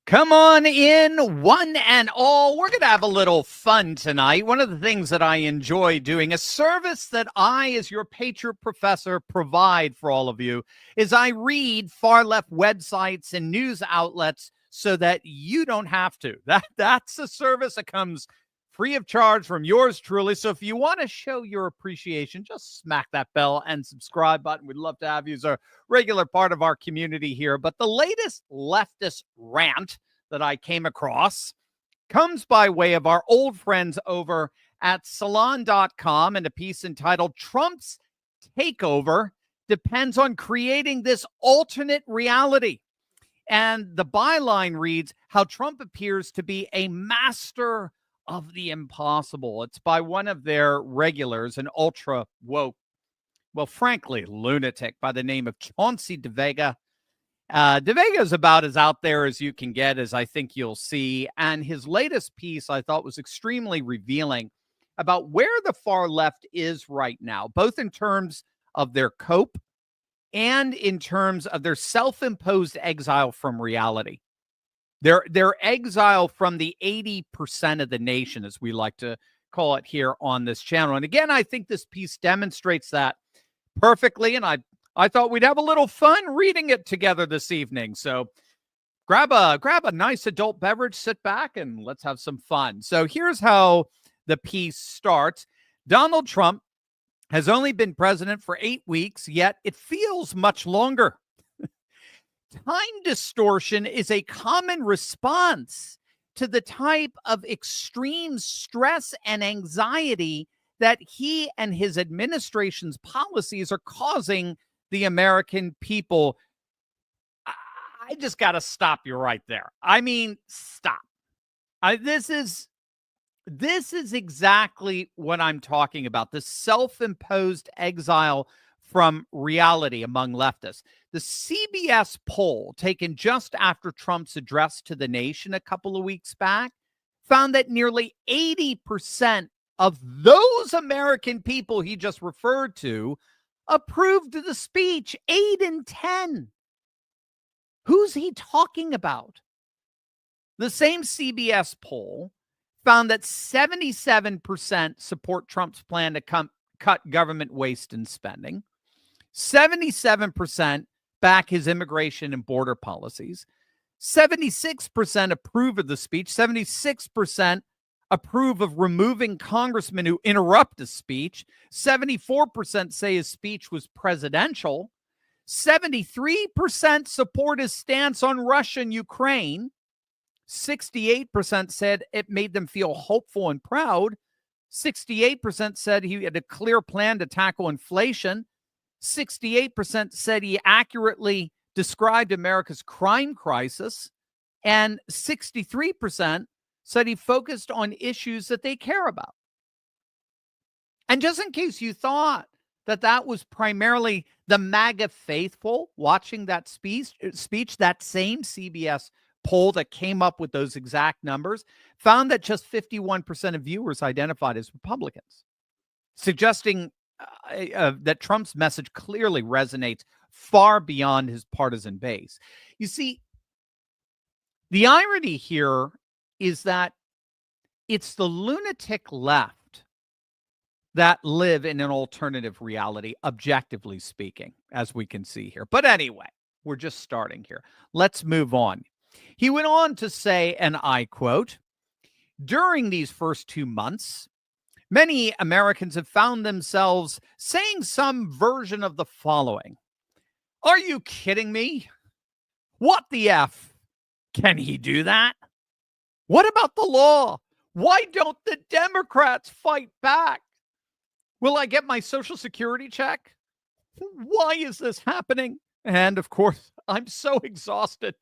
Come on in, one and all. We're going to have a little fun tonight. One of the things that I enjoy doing, a service that I, as your Patriot professor, provide for all of you, is I read far left websites and news outlets so that you don't have to. That's a service that comes free of charge from yours truly. So if you want to show your appreciation, just smack that bell and subscribe button. We'd love to have you as a regular part of our community here. But the latest leftist rant that I came across comes by way of our old friends over at salon.com and a piece entitled Trump's Takeover Depends on Creating This Alternate Reality. And the byline reads, How Trump Appears to Be a Master of the Impossible. It's by one of their regulars, an ultra woke, well, frankly, lunatic by the name of Chauncey DeVega. DeVega is about as out there as you can get, as I think you'll see. And his latest piece I thought was extremely revealing about where the far left is right now, both in terms of their cope and in terms of their self-imposed exile from reality. Their exile from the 80% of the nation, as we like to call it here on this channel. And again, I think this piece demonstrates that perfectly. And I thought we'd have a little fun reading it together this evening. So grab a nice adult beverage, sit back, and let's have some fun. So here's how the piece starts. Donald Trump has only been president for 8 weeks, yet it feels much longer. Time distortion is a common response to the type of extreme stress and anxiety that he and his administration's policies are causing the American people. I just got to stop you right there. I mean, stop. This is exactly what I'm talking about. The self-imposed exile from reality among leftists. The CBS poll taken just after Trump's address to the nation a couple of weeks back found that nearly 80% of those American people he just referred to approved of the speech. 8 in 10. Who's he talking about? The same CBS poll found that 77% support Trump's plan to cut government waste and spending. 77% back his immigration and border policies. 76% approve of the speech. 76% approve of removing congressmen who interrupt the speech. 74% say his speech was presidential. 73% support his stance on Russia and Ukraine. 68% said it made them feel hopeful and proud. 68% said he had a clear plan to tackle inflation. 68% said he accurately described America's crime crisis. And 63% said he focused on issues that they care about. And just in case you thought that that was primarily the MAGA faithful watching that speech, that same CBS poll that came up with those exact numbers found that just 51% of viewers identified as Republicans, suggesting that Trump's message clearly resonates far beyond his partisan base. You see, the irony here is that it's the lunatic left that live in an alternative reality, objectively speaking, as we can see here. But anyway, we're just starting here. Let's move on. He went on to say, and I quote, during these first 2 months, many Americans have found themselves saying some version of the following. Are you kidding me? What the F? Can he do that? What about the law? Why don't the Democrats fight back? Will I get my Social Security check? Why is this happening? And of course, I'm so exhausted.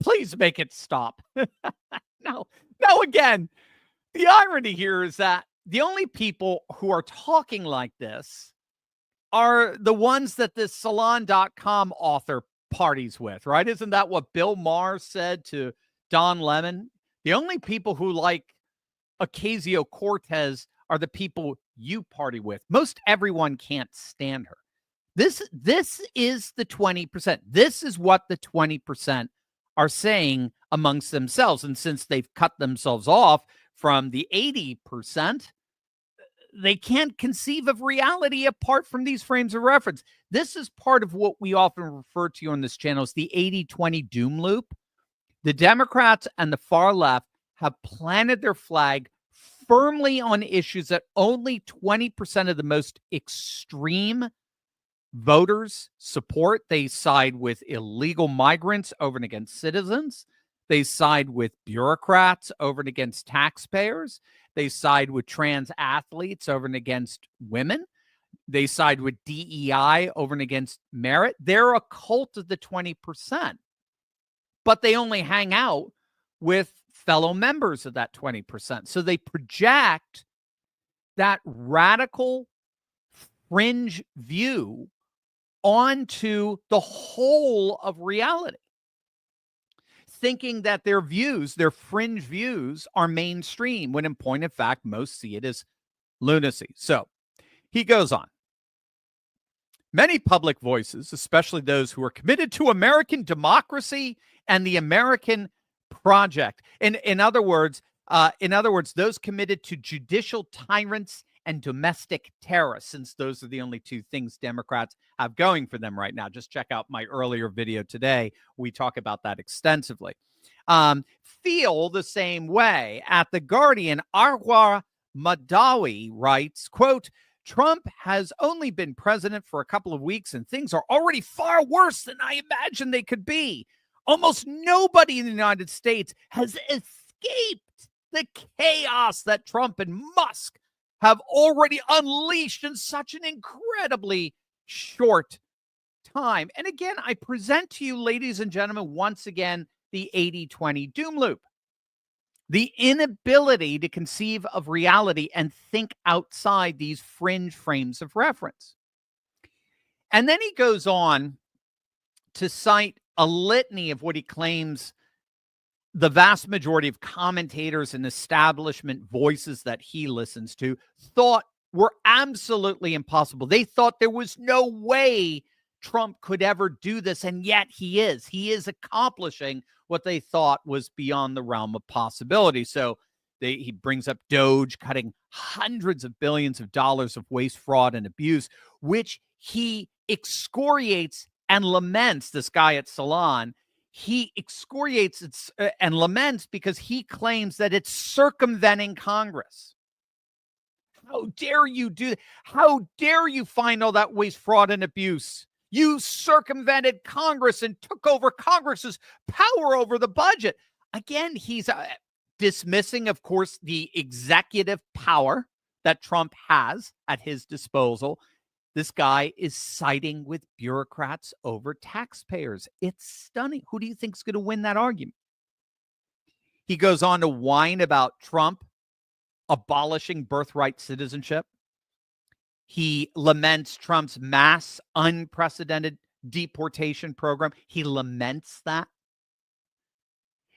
Please make it stop. Now again, the irony here is that the only people who are talking like this are the ones that this salon.com author parties with, right? Isn't that what Bill Maher said to Don Lemon? The only people who like Ocasio-Cortez are the people you party with. Most everyone can't stand her. This is the 20%. This is what the 20% are saying amongst themselves. And since they've cut themselves off from the 80%, they can't conceive of reality apart from these frames of reference. This is part of what we often refer to on this channel as the 80-20 doom loop. The Democrats and the far left have planted their flag firmly on issues that only 20% of the most extreme voters support. They side with illegal migrants over and against citizens. They side with bureaucrats over and against taxpayers. They side with trans athletes over and against women. They side with DEI over and against merit. They're a cult of the 20%, but they only hang out with fellow members of that 20%. So they project that radical fringe view onto the whole of reality, thinking that their views, their fringe views, are mainstream, when in point of fact, most see it as lunacy. So he goes on. Many public voices, especially those who are committed to American democracy and the American project, in other words, those committed to judicial tyrants and domestic terrorists, since those are the only two things Democrats have going for them right now. Just check out my earlier video today. We talk about that extensively. Feel the same way. At The Guardian, Arwa Madawi writes, quote, Trump has only been president for a couple of weeks and things are already far worse than I imagined they could be. Almost nobody in the United States has escaped the chaos that Trump and Musk have already unleashed in such an incredibly short time. And again, I present to you, ladies and gentlemen, once again, the 80-20 doom loop. The inability to conceive of reality and think outside these fringe frames of reference. And then he goes on to cite a litany of what he claims the vast majority of commentators and establishment voices that he listens to thought were absolutely impossible. They thought there was no way Trump could ever do this, and yet he is. He is accomplishing what they thought was beyond the realm of possibility. So he brings up Doge cutting hundreds of billions of dollars of waste, fraud, and abuse, which he excoriates and laments. This guy at Salon, he excoriates and laments because he claims that it's circumventing Congress. How dare you do that? How dare you find all that waste, fraud, and abuse? You circumvented Congress and took over Congress's power over the budget. Again, he's dismissing, of course, the executive power that Trump has at his disposal. This guy is siding with bureaucrats over taxpayers. It's stunning. Who do you think is going to win that argument? He goes on to whine about Trump abolishing birthright citizenship. He laments Trump's mass, unprecedented deportation program. He laments that.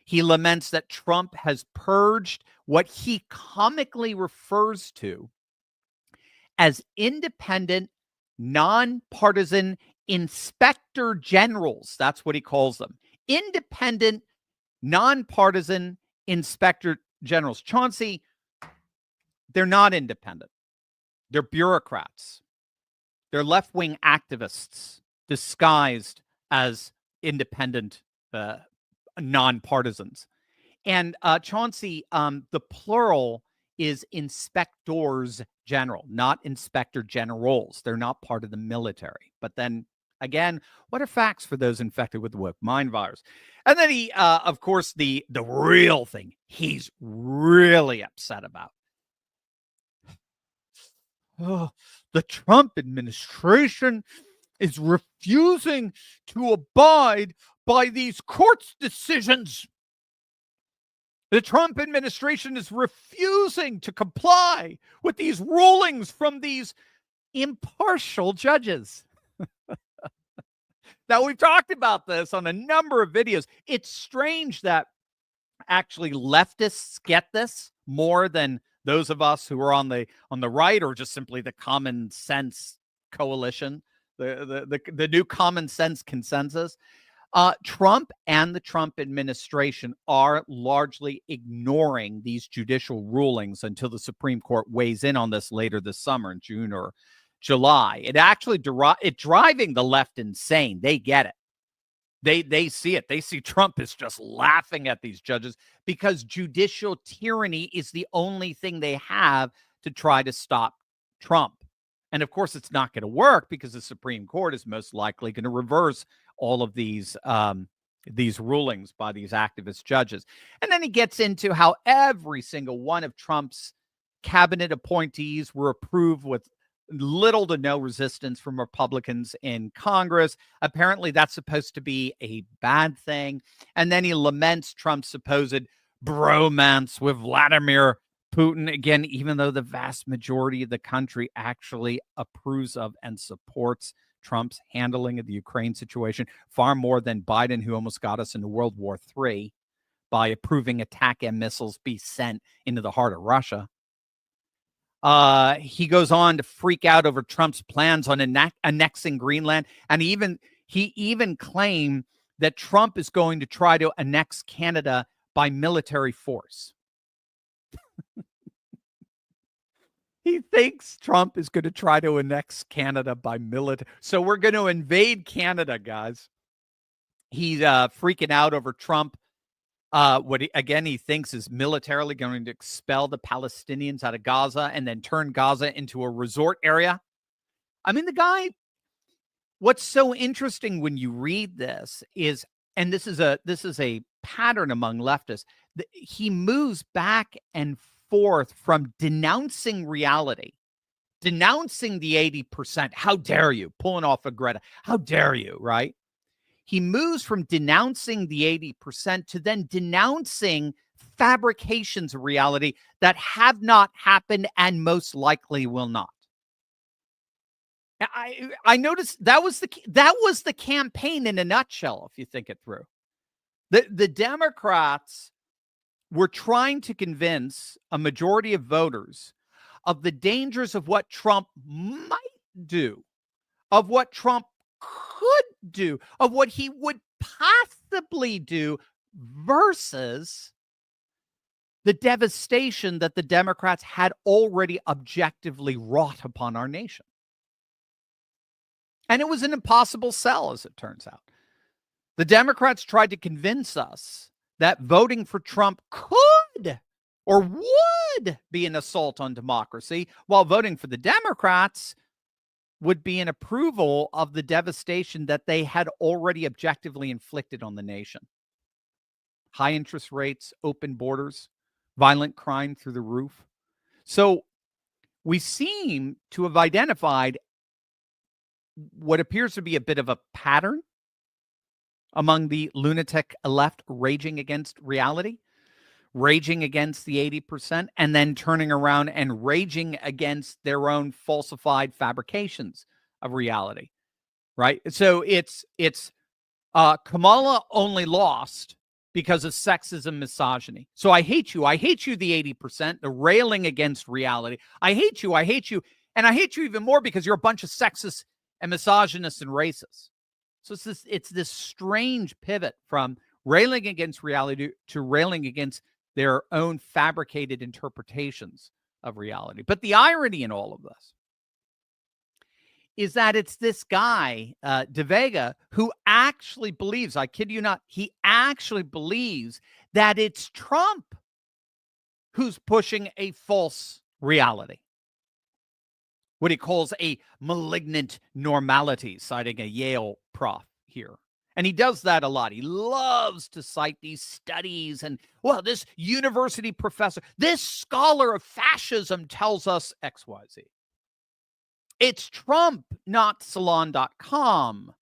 He laments that Trump has purged what he comically refers to as independent, nonpartisan inspector generals. That's what he calls them. Independent, nonpartisan inspector generals. Chauncey, they're not independent. They're bureaucrats. They're left-wing activists disguised as independent nonpartisans. And Chauncey, the plural is inspectors general, not inspector generals. They're not part of the military. But then again, what are facts for those infected with the woke mind virus? And then he, of course, the real thing he's really upset about. Oh, the Trump administration is refusing to abide by these court's decisions. The Trump administration is refusing to comply with these rulings from these impartial judges. Now, we've talked about this on a number of videos. It's strange that actually leftists get this more than those of us who are on the right, or just simply the common sense coalition, the new common sense consensus. Trump and the Trump administration are largely ignoring these judicial rulings until the Supreme Court weighs in on this later this summer in June or July. It actually driving the left insane. They get it. They see it. They see Trump is just laughing at these judges because judicial tyranny is the only thing they have to try to stop Trump. And of course, it's not going to work because the Supreme Court is most likely going to reverse all of these rulings by these activist judges. And then he gets into how every single one of Trump's cabinet appointees were approved with little to no resistance from Republicans in Congress. Apparently, that's supposed to be a bad thing. And then he laments Trump's supposed bromance with Vladimir Putin, again, even though the vast majority of the country actually approves of and supports Trump's handling of the Ukraine situation far more than Biden, who almost got us into World War III by approving attack and missiles be sent into the heart of Russia. He goes on to freak out over Trump's plans on annexing Greenland. And he even claimed that Trump is going to try to annex Canada by military force. He thinks Trump is going to try to annex Canada by military. So we're going to invade Canada, guys. He's freaking out over Trump. He thinks is militarily going to expel the Palestinians out of Gaza and then turn Gaza into a resort area. I mean, the guy, what's so interesting when you read this is, and this is a pattern among leftists, he moves back and forth from denouncing reality, denouncing the 80%. How dare you? Pulling off a Greta. How dare you, right? He moves from denouncing the 80% to then denouncing fabrications of reality that have not happened and most likely will not. I noticed that was the campaign in a nutshell, if you think it through. The Democrats were trying to convince a majority of voters of the dangers of what Trump might do, of what Trump could do, of what he would possibly do, versus the devastation that the Democrats had already objectively wrought upon our nation. And it was an impossible sell, as it turns out. The Democrats tried to convince us that voting for Trump could or would be an assault on democracy, while voting for the Democrats would be an approval of the devastation that they had already objectively inflicted on the nation. High interest rates, open borders, violent crime through the roof. So we seem to have identified what appears to be a bit of a pattern among the lunatic left raging against reality, raging against the 80%, and then turning around and raging against their own falsified fabrications of reality, right? So it's Kamala only lost because of sexism, misogyny. So I hate you, the 80%, the railing against reality. I hate you, and I hate you even more because you're a bunch of sexists and misogynists and racists. So it's this strange pivot from railing against reality to railing against their own fabricated interpretations of reality. But the irony in all of this is that it's this guy, De Vega, who actually believes, I kid you not, he actually believes that it's Trump who's pushing a false reality. What he calls a malignant normality, citing a Yale prof here. And he does that a lot. He loves to cite these studies and, well, this university professor, this scholar of fascism tells us XYZ. It's Trump, not salon.com.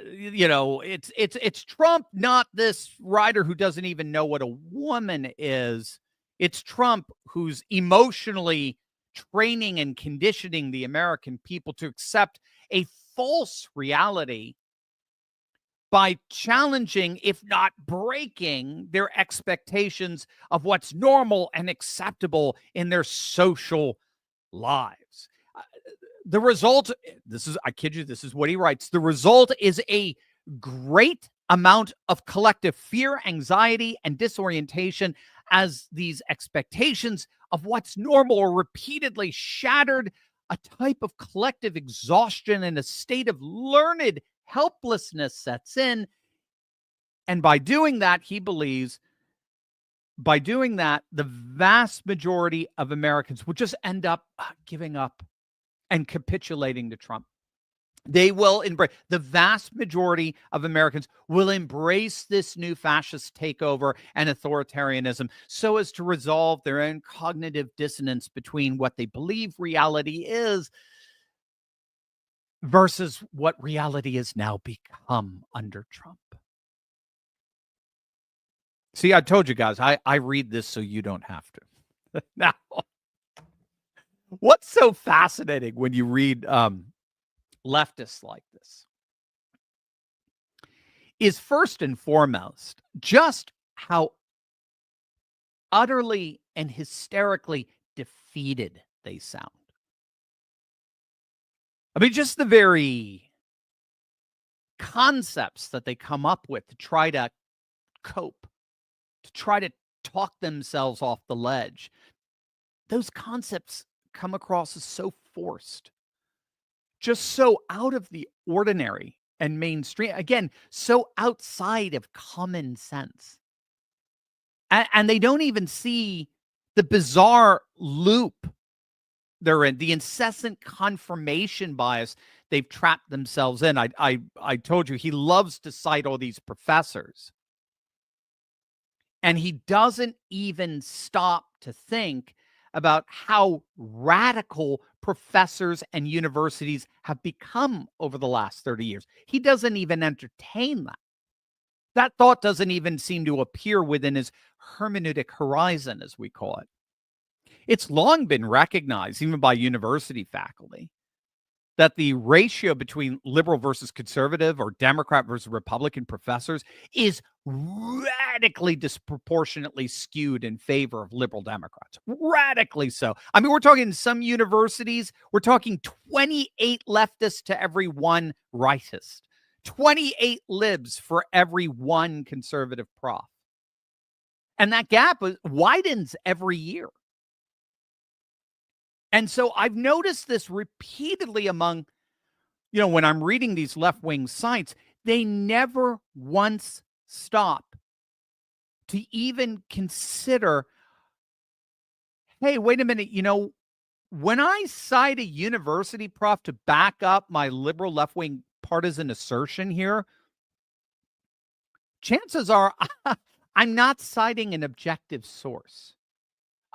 It's Trump, not this writer who doesn't even know what a woman is. It's Trump who's emotionally training and conditioning the American people to accept a false reality by challenging, if not breaking, their expectations of what's normal and acceptable in their social lives. The result, I kid you, this is what he writes. The result is a great amount of collective fear, anxiety, and disorientation as these expectations of what's normal are repeatedly shattered. A type of collective exhaustion and a state of learned helplessness sets in. And by doing that, he believes, by doing that, the vast majority of Americans will just end up giving up and capitulating to Trump. They will embrace, the vast majority of Americans will embrace this new fascist takeover and authoritarianism so as to resolve their own cognitive dissonance between what they believe reality is versus what reality has now become under Trump. See, I told you guys, I read this so you don't have to. Now, what's so fascinating when you read leftists like this is, first and foremost, just how utterly and hysterically defeated they sound. I mean, just the very concepts that they come up with to try to cope, to try to talk themselves off the ledge. Those concepts come across as so forced, just so out of the ordinary and mainstream. Again, so outside of common sense. And they don't even see the bizarre loop they're in, the incessant confirmation bias they've trapped themselves in. I told you, he loves to cite all these professors. And he doesn't even stop to think about how radical professors and universities have become over the last 30 years. He doesn't even entertain that. That thought doesn't even seem to appear within his hermeneutic horizon, as we call it. It's long been recognized, even by university faculty, that the ratio between liberal versus conservative or Democrat versus Republican professors is radically disproportionately skewed in favor of liberal Democrats. Radically so. I mean, we're talking in some universities, we're talking 28 leftists to every one rightist, 28 libs for every one conservative prof. And that gap widens every year. And so I've noticed this repeatedly among, when I'm reading these left-wing sites, they never once stop to even consider, hey, wait a minute, when I cite a university prof to back up my liberal left-wing partisan assertion here, chances are I'm not citing an objective source.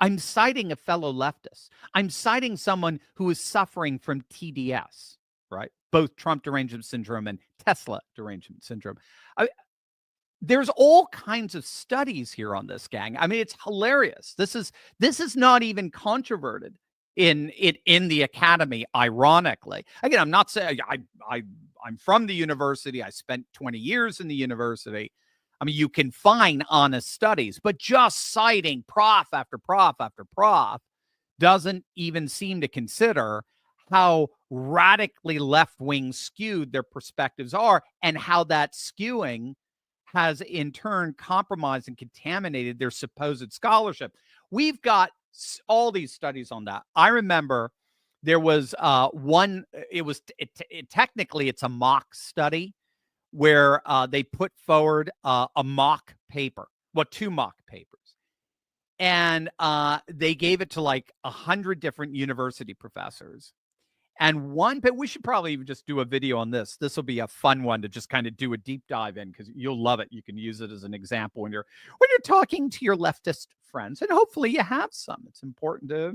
I'm citing a fellow leftist. I'm citing someone who is suffering from TDS, right? Both Trump derangement syndrome and Tesla derangement syndrome. There's all kinds of studies here on this, gang. I mean, it's hilarious. This is not even controverted in the academy, ironically. Again, I'm not saying I'm from the university. I spent 20 years in the university. I mean, you can find honest studies, but just citing prof after prof after prof doesn't even seem to consider how radically left-wing skewed their perspectives are and how that skewing has in turn compromised and contaminated their supposed scholarship. We've got all these studies on that. I remember there was one, technically it's a mock study where they put forward a mock paper, two mock papers. And they gave it to like 100 different university professors. And but we should probably even just do a video on this. This will be a fun one to just kind of do a deep dive in because you'll love it. You can use it as an example when you're talking to your leftist friends, and hopefully you have some. It's important to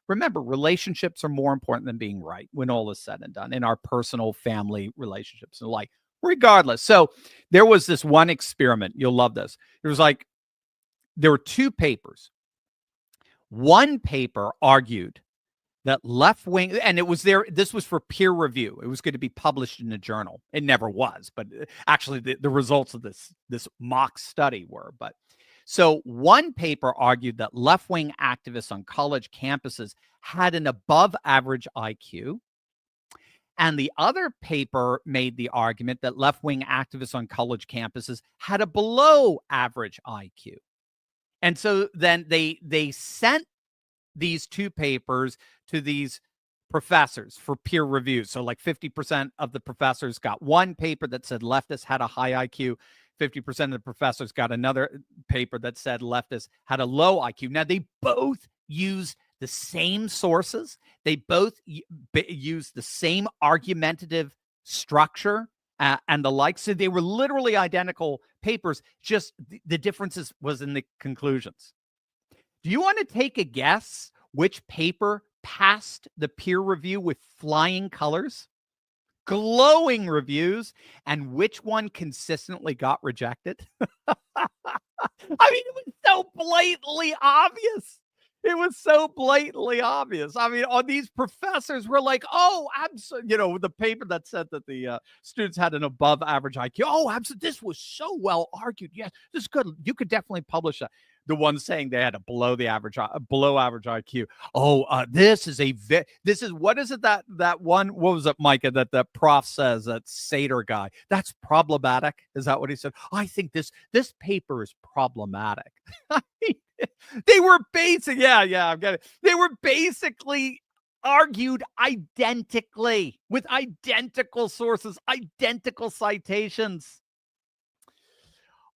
remember relationships are more important than being right when all is said and done in our personal family relationships and like regardless. So there was this one experiment. You'll love this. There were two papers. One paper argued that left-wing, and this was for peer review. It was going to be published in a journal. It never was, but actually the results of this mock study were. But so one paper argued that left-wing activists on college campuses had an above-average IQ And the other paper made the argument that left-wing activists on college campuses had a below average IQ. And so then they sent these two papers to these professors for peer review. So like 50% of the professors got one paper that said leftists had a high IQ. 50% of the professors got another paper that said leftists had a low IQ. Now, they both used the same sources. They both used the same argumentative structure and the like. So they were literally identical papers. Just the differences was in the conclusions. Do you want to take a guess which paper passed the peer review with flying colors, glowing reviews, and which one consistently got rejected? I mean, it was so blatantly obvious. It was so blatantly obvious. I mean, all these professors were like, oh, the paper that said that the students had an above average IQ. Oh, absolutely. This was so well argued. Yes, this is good. You could definitely publish that. The ones saying they had a below average IQ. Oh, this is what is it that one, what was it, Micah, that prof says, that Sater guy, that's problematic. Is that what he said? I think this paper is problematic. They were basic. Yeah, I've got it. They were basically argued identically with identical sources, identical citations.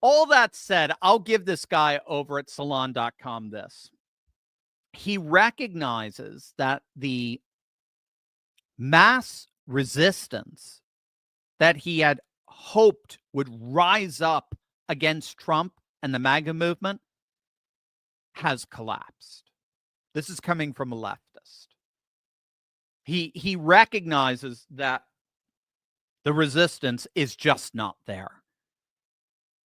All that said, I'll give this guy over at salon.com this. He recognizes that the mass resistance that he had hoped would rise up against Trump and the MAGA movement has collapsed. This is coming from a leftist. He recognizes that the resistance is just not there.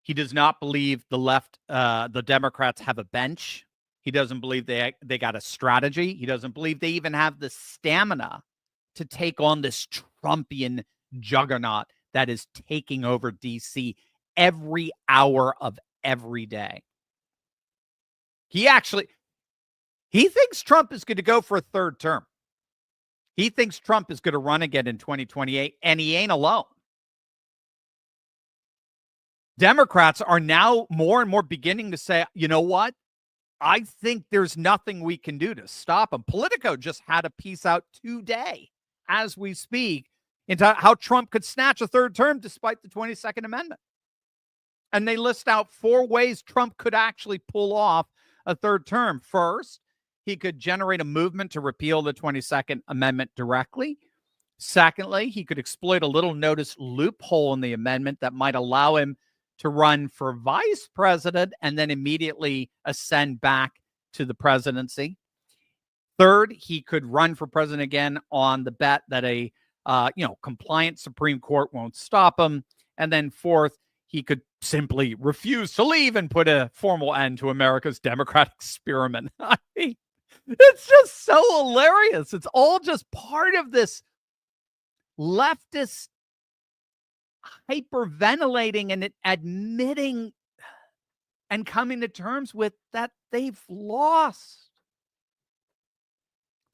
He does not believe the Democrats have a bench. He doesn't believe they got a strategy. He doesn't believe they even have the stamina to take on this Trumpian juggernaut that is taking over DC every hour of every day. He thinks Trump is going to go for a third term. He thinks Trump is going to run again in 2028, and he ain't alone. Democrats are now more and more beginning to say, you know what? I think there's nothing we can do to stop him. Politico just had a piece out today as we speak into how Trump could snatch a third term despite the 22nd Amendment. And they list out 4 ways Trump could actually pull off a third term. First, he could generate a movement to repeal the 22nd Amendment directly. Secondly, he could exploit a little notice loophole in the amendment that might allow him to run for vice president and then immediately ascend back to the presidency. Third, he could run for president again on the bet that a compliant Supreme Court won't stop him. And then fourth, he could simply refuse to leave and put a formal end to America's democratic experiment. I mean, it's just so hilarious. It's all just part of this leftist hyperventilating and admitting and coming to terms with that they've lost.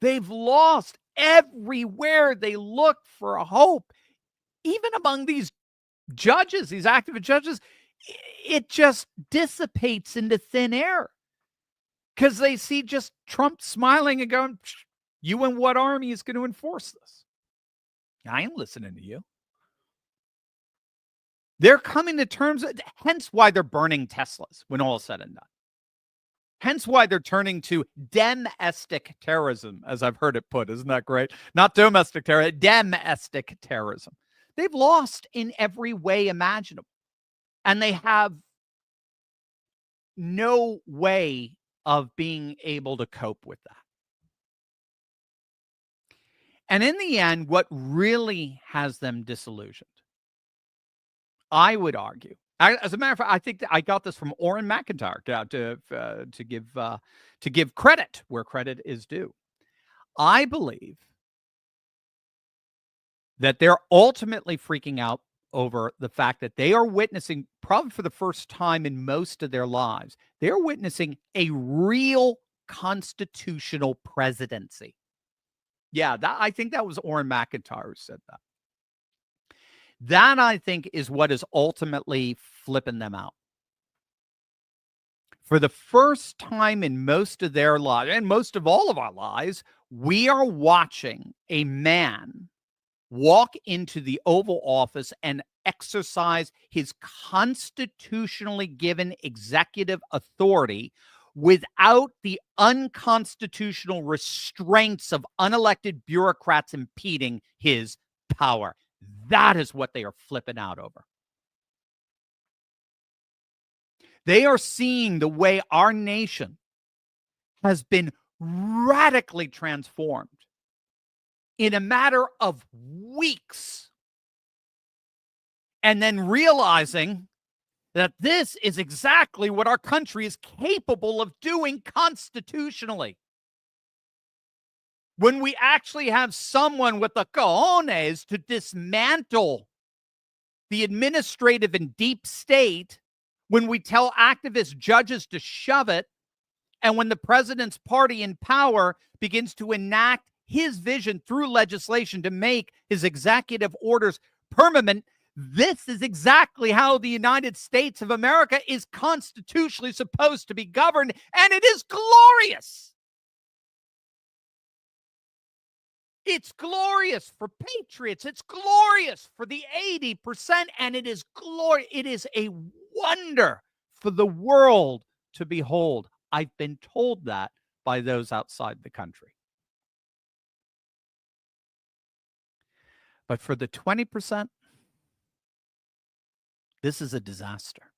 They've lost everywhere they look for a hope. Even among these judges, these activist judges, it just dissipates into thin air because they see just Trump smiling and going, you and what army is going to enforce this? I ain't listening to you. They're coming to terms, hence why they're burning Teslas when all is said and done. Hence why they're turning to domestic terrorism, as I've heard it put. Isn't that great? Not domestic terror, domestic terrorism. They've lost in every way imaginable. And they have no way of being able to cope with that. And in the end, what really has them disillusioned, I would argue, as a matter of fact, I think I got this from Orrin McIntyre to give credit where credit is due. I believe that they're ultimately freaking out over the fact that they are witnessing, probably for the first time in most of their lives, they're witnessing a real constitutional presidency. Yeah, I think that was Orrin McIntyre who said that. That, I think, is what is ultimately flipping them out. For the first time in most of their lives, and most of all of our lives, we are watching a man walk into the Oval Office and exercise his constitutionally given executive authority without the unconstitutional restraints of unelected bureaucrats impeding his power. That is what they are flipping out over. They are seeing the way our nation has been radically transformed in a matter of weeks, and then realizing that this is exactly what our country is capable of doing constitutionally. When we actually have someone with the cojones to dismantle the administrative and deep state, when we tell activist judges to shove it, and when the president's party in power begins to enact his vision through legislation to make his executive orders permanent, this is exactly how the United States of America is constitutionally supposed to be governed, and it is glorious. It's glorious for patriots. It's glorious for the 80%, and it is glorious. It is a wonder for the world to behold. I've been told that by those outside the country. But for the 20%, this is a disaster.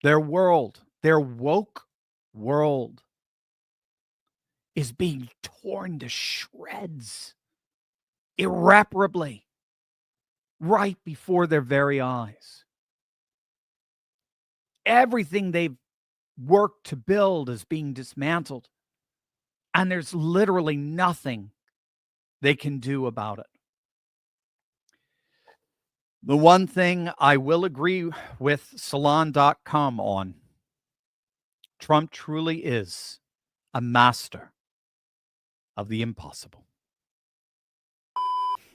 Their world, their woke world, is being torn to shreds irreparably right before their very eyes. Everything they've worked to build is being dismantled, and there's literally nothing they can do about it. The one thing I will agree with Salon.com on, Trump truly is a master of the impossible.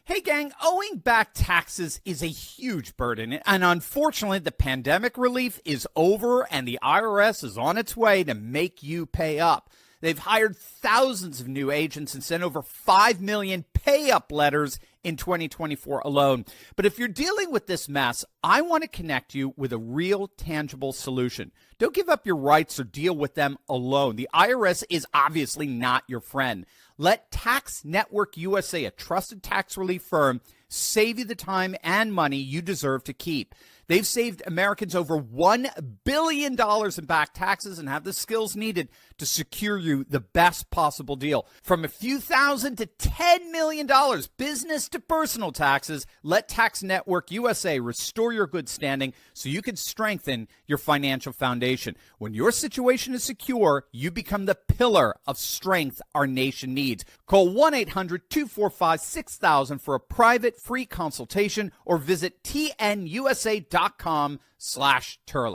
Hey, gang, owing back taxes is a huge burden, and unfortunately, the pandemic relief is over, and the IRS is on its way to make you pay up. They've hired thousands of new agents and sent over 5 million pay-up letters in 2024 alone. But if you're dealing with this mess, I want to connect you with a real, tangible solution. Don't give up your rights or deal with them alone. The IRS is obviously not your friend. Let Tax Network USA, a trusted tax relief firm, save you the time and money you deserve to keep. They've saved Americans over $1 billion in back taxes and have the skills needed to secure you the best possible deal. From a few thousand to $10 million, business to personal taxes, let Tax Network USA restore your good standing so you can strengthen your financial foundation. When your situation is secure, you become the pillar of strength our nation needs. Call 1-800-245-6000 for a private free consultation or visit tnusa.com/Turley.